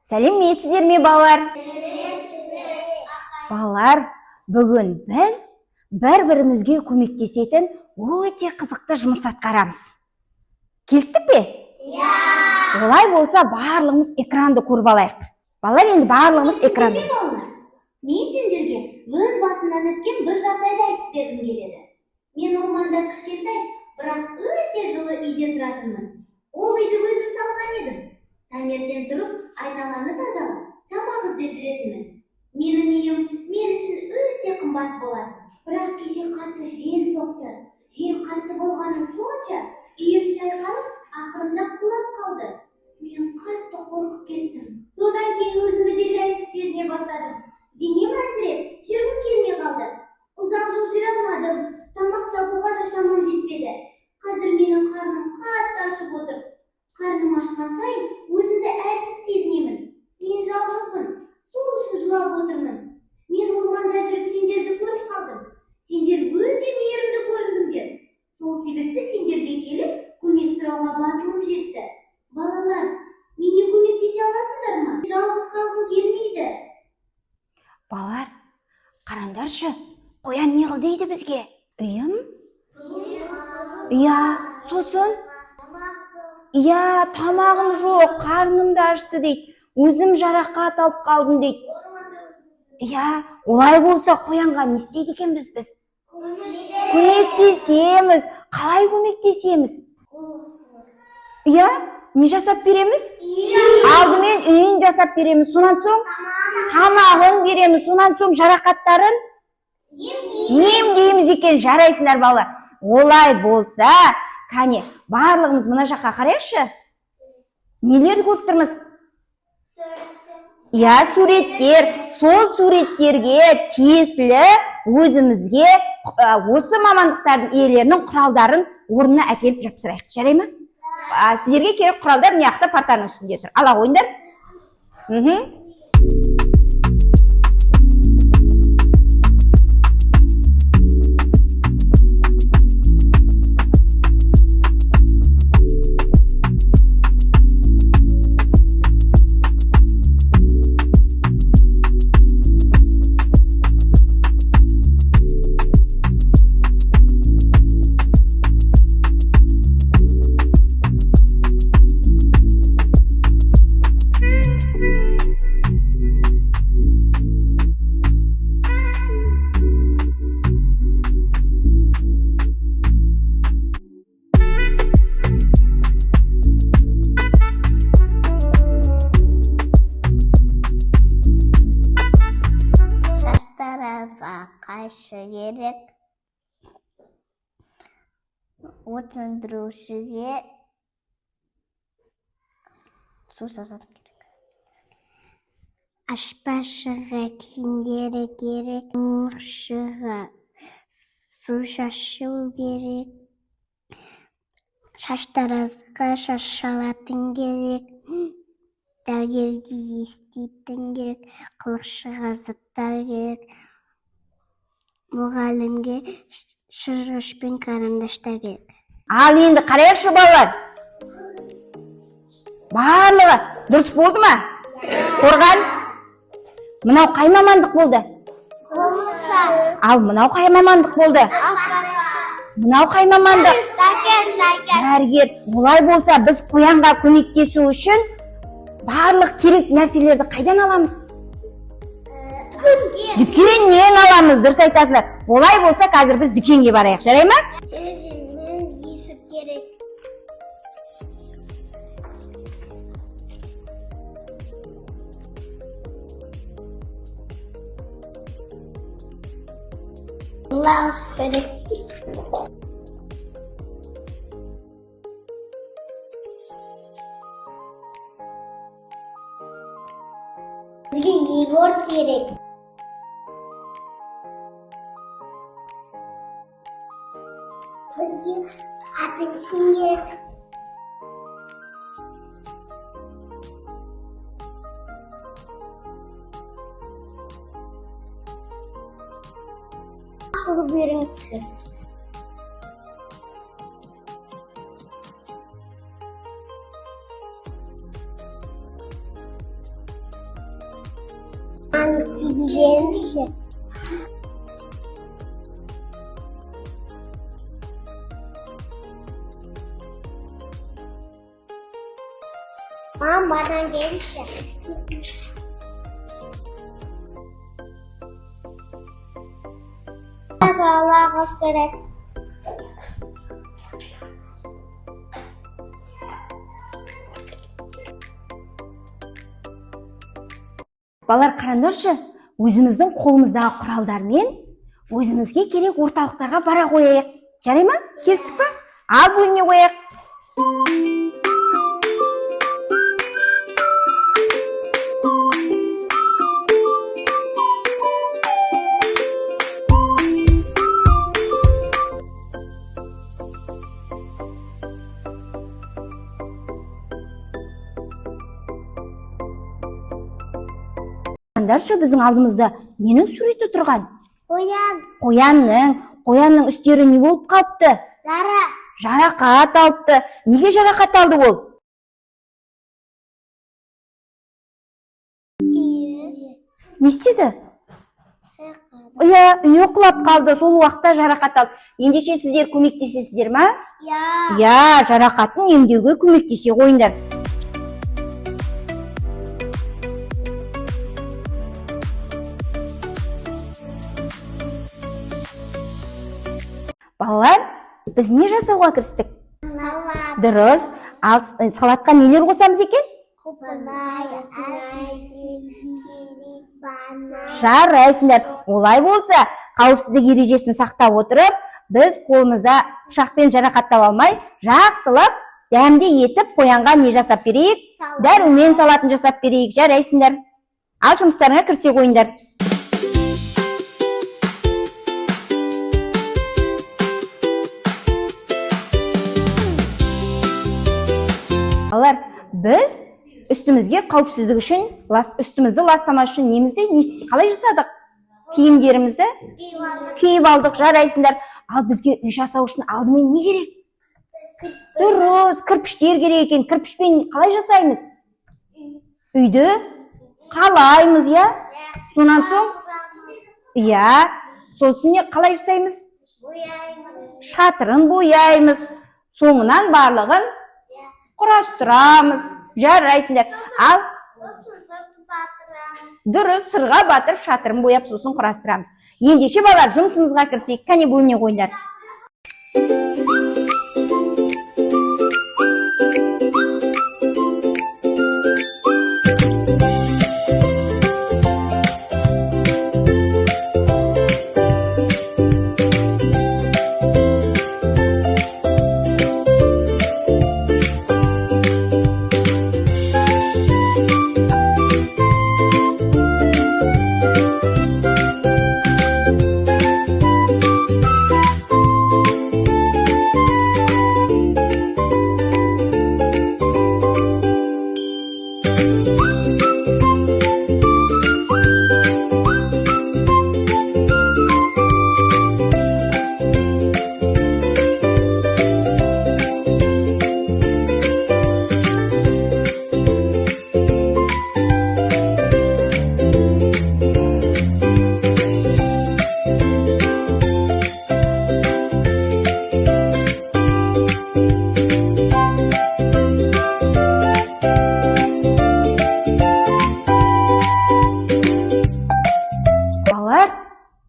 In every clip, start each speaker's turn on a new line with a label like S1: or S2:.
S1: Сәлеметсіздер ме, балалар? Балалар, бүгін біз бір-бірімізге көмектесетін өте қызықты жұмыс атқарамыз. Келістік пе? Олай болса, барлығымыз экранды көріп алайық. Балалар, енді барлығымыз экранды.
S2: Мен сендерге өз басымнан өткен бір жағдайды айтып бергім келеді. Мен орманда кішкентай, бірақ өте жылы үйде тұратынмын. Ол үйді өзім салған едім. Таңертең тұрып, айналаны тазалап, тамақ іздеп жүретінмін. Менің үйім мен үшін өте қымбат болады. Бірақ кеше қатты жел соқты. Жел қатты болғаны сонша, үйім шайқалып, ақырында құлап қалды. Мен қатты қорқып кеттім. Содан кейін өзімді де жайсыз сезіне бастадым. Денем әлсіреп, жүргім келмей қалды. Ұзақ жол жүре алмадым. Тамақ табуға да шамам жетпеді. Қазір менің қарным қатты ашып отыр. Қарным ашқан сайын өзімді әлсіз сезінемін. Мен жалғызбын. Сол үшін жылап отырмын. Мен орманда жүріп сендерді көріп қалдым. Сендер өте мейірімді көріндіңдер. Сол себепті сендерге келіп, көмек сұрауға батылым жетті. Балалар, мене көмектесе аласыңдар ма? Жалғыз қалғым келмейді.
S1: Балалар, қараңдаршы, қоян не қыл дейді бізге? Үйім? Иә, сосын? Иә, тамағым жоқ, қарнымды ашты дейді. Өзім жарақат алып қалдым дейді. Иә, олай болса қоянға не істейді екенбіз біз? Көмектесеміз. Қалай көмектесеміз? Иә, не жасап береміз? Алдымен үйін жасап береміз, сонан соң тамағын береміз, сонан соң жарақаттарын емдейміз екен. Жарайсыңдар балалар. Олай болса, кәне, барлығымыз мына жаққа қарайықшы. Нелерді көріп тұрмыз? Иә, суреттер. Сол суреттерге тиесілі өзімізге осы мамандықтардың иелерінің құралдарын орнына әкеліп жапсырайық. Жарай ма? Сіздерге керек құралдар мына жақта партаның үстінде тұр. Ала қойыңдар.
S3: Қайшы керек, от сөндірушіге су сасатын керек. Ашпашыға киімдері керек, мұршыға су шашу керек, шаштаразға шаш шалатын керек, дәрігерге еститін керек, қылықшыға заттар керек, мұғалімге шырғыш пен қарындаштар керек.
S1: Ал енді қарайықшы балалар. Барлығы дұрыс болды ма? Қорған? Мынау қай мамандық болды? Ал мынау қай мамандық болды? Мынау қай мамандық? Дәрігер. Олай болса, біз қоянға көмектесу үшін барлық керек нәрселерді қайдан аламыз? Дүкеннен аламыз, дұрыс айтасыңдар. Олай болса, қазір біз дүкенге барайық. Жарай ма?
S3: Тереземен есік керек. Лас керек. Бізге Егор керек. Бізге апельсин керек. Су беріңіздер. Антиденші. Мам, бана келші. Салағыз керек.
S1: Балалар, қараңдаршы, өзіміздің қолымыздағы құралдармен өзімізге керек орталықтарға бара қояйық. Жарай ма? Келістік па? Ал бөліне қояйық. Қараңдаршы, біздің алдымызда ненің суреті тұрған?
S3: Қоян.
S1: Қоянның үстері не болып қалыпты?
S3: Зара.
S1: Жарақат алыпты. Неге жарақат алды ол? Не істеді? Үйі құлап қалды, сол уақытта жарақат алды. Ендеше сіздер көмектесесіздер ма?
S3: Я.
S1: Жарақатын емдеуге көмектесе қойыңдар. Балалар, біз не жасауға кірістік?
S3: Салат.
S1: Дұрыс. Ал салатқа нелер қосамыз екен?
S3: Құпынай, апельсин, киви, банан.
S1: Жарайсыңдар. Олай болса, қауіпсіздік ережесін сақтап отырып, біз қолымызға пышақпен жарақаттап алмай, жақсылап, дәмді етіп қоянға не жасап берейік? Дәрумен салатын жасап берейік. Жарайсыңдар. Ал жұмыстарыңа кірісе қойыңдар. Балалар, біз үстімізге қауіпсіздік үшін, үстімізді ластамас үшін немізді қалай жасадық? Киімдерімізді киіп алдық. Жарайсыңдар. Ал бізге үй жасау үшін алдымен не керек? Дұрыс, кірпіштер керек екен. Кірпішпен қалай жасаймыз? Үйді қалаймыз, я? Сонан соң? Я. Сосын қалай жасаймыз? Шатырын бояймыз. Соңынан барлығын құрастырамыз. Жарайсыңдар. Ал дұрыс, сырға батырып шатырын бояп сосын құрастырамыз. Ендеше балалар, жұмысымызға кірсек, кәне бөліне қойыңдар.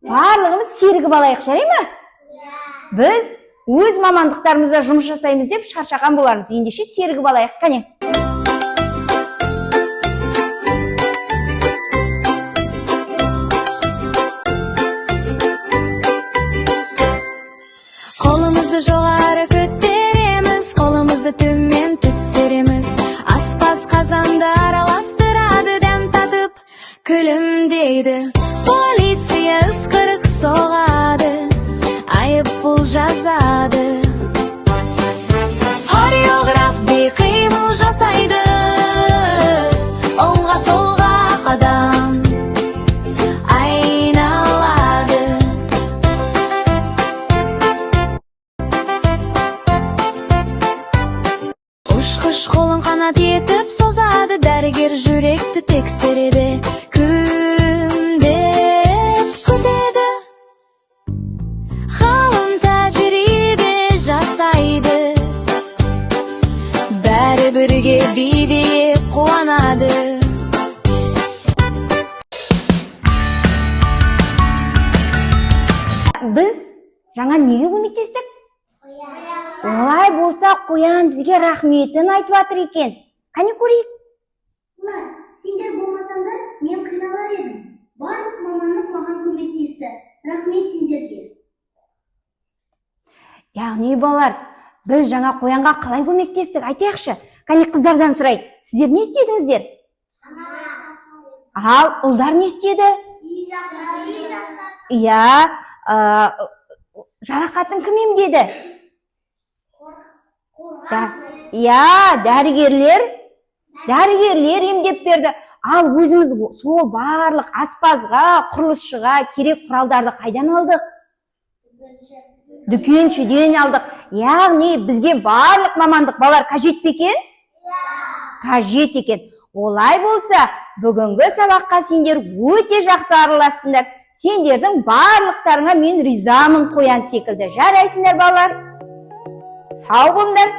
S1: Барлығымыз серігіп алайық, жарай ма? Біз өз мамандықтарымызда жұмыс жасаймыз деп шаршаған болармыз. Ендеше серігіп алайық, қане.
S4: Қолымызды жоғары көтереміз, қолымызды төмен түсіреміз. Аспаз қазанды араластырады, дәм татып күлімдейді. Полиция ысқырық соғады, айыппұл жазады. Хореограф бейқимыл жасайды, оңға солға қадам айналады. Ұшқыш қолын қанат етіп созады, дәрігер жүректі тексереді. Күн birge biyleyip quvonadi.
S1: Biz жаңа неге көмектестік? Олай болса, қоян бізге рахметін айтып жатыр екен. Қане көрейік?
S2: Ular, sendер болмасаңдар, мен қиналар едім. Барлық мамандық маған көмектесті. Рахмет сендерге.
S1: Яғни балалар, біз жаңа қоянға қалай көмектестік? Айтайықшы. Қане қыздардан сұрайық. Сіздер не істедіңіздер? Ал ұлдар не істеді? Иә, жарақатын кім емдеді? Иә, дәрігерлер емдеп берді. Ал өзіміз сол барлық аспазға, құрылысшыға керек құралдарды қайдан алдық? Дүкеншіден алдық. Яғни бізге барлық мамандық балалар қажет пе екен? Қажет екен. Олай болса, бүгінгі сабаққа сендер өте жақсы араластыңдар. Сендердің барлықтарыңа мен ризамын қоян секілді. Жарайсыңдар балалар. Сау болыңдар.